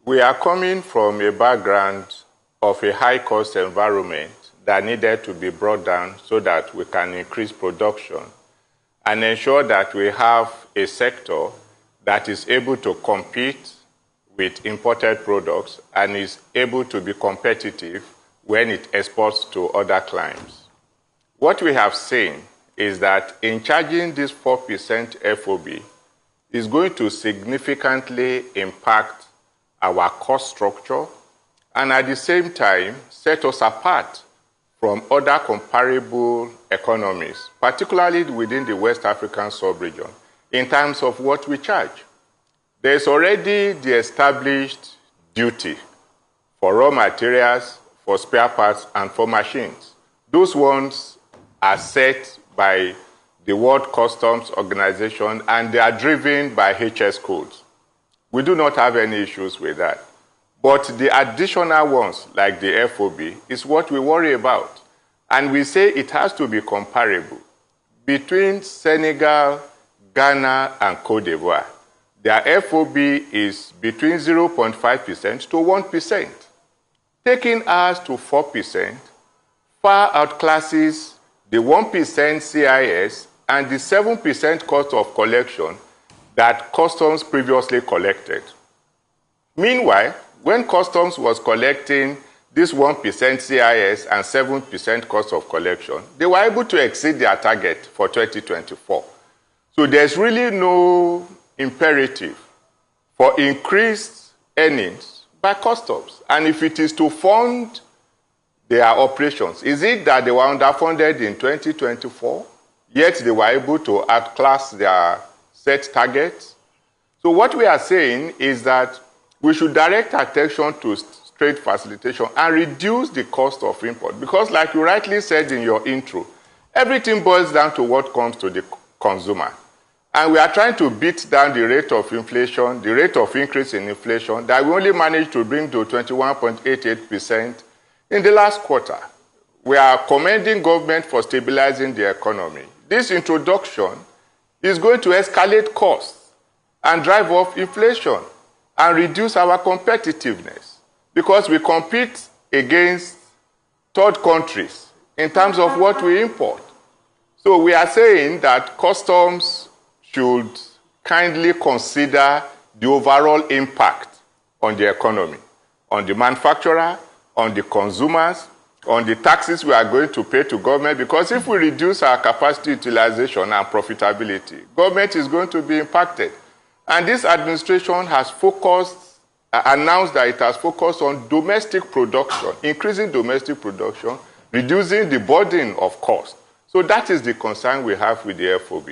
We are coming from a background of a high-cost environment that needed to be brought down so that we can increase production and ensure that we have a sector that is able to compete with imported products and is able to be competitive when it exports to other clients. What we have seen is that in charging this 4% FOB is going to significantly impact our cost structure and at the same time set us apart from other comparable economies, particularly within the West African sub-region, in terms of what we charge. There is already the established duty for raw materials, for spare parts, and for machines. Those ones are set by the World Customs Organization, and they are driven by HS codes. We do not have any issues with that. But the additional ones, like the FOB, is what we worry about. And we say it has to be comparable. Between Senegal, Ghana, and Cote d'Ivoire, their FOB is between 0.5% to 1%. Taking ours to 4% far outclasses the 1% CIS and the 7% cost of collection that customs previously collected. Meanwhile, when customs was collecting this 1% CIS and 7% cost of collection, they were able to exceed their target for 2024. So there's really no imperative for increased earnings by customs. And if it is to fund their operations, is it that they were underfunded in 2024, yet they were able to outclass their set targets? So what we are saying is that we should direct attention to trade facilitation and reduce the cost of import. Because like you rightly said in your intro, everything boils down to what comes to the consumer. And we are trying to beat down the rate of inflation, the rate of increase in inflation that we only managed to bring to 21.88% in the last quarter. We are commending government for stabilizing the economy. This introduction is going to escalate costs and drive up inflation and reduce our competitiveness because we compete against third countries in terms of what we import. So we are saying that customs should kindly consider the overall impact on the economy, on the manufacturer, on the consumers, on the taxes we are going to pay to government, because if we reduce our capacity utilization and profitability, government is going to be impacted. And this administration has announced that it has focused on domestic production, increasing domestic production, reducing the burden of cost. So that is the concern we have with the FOB.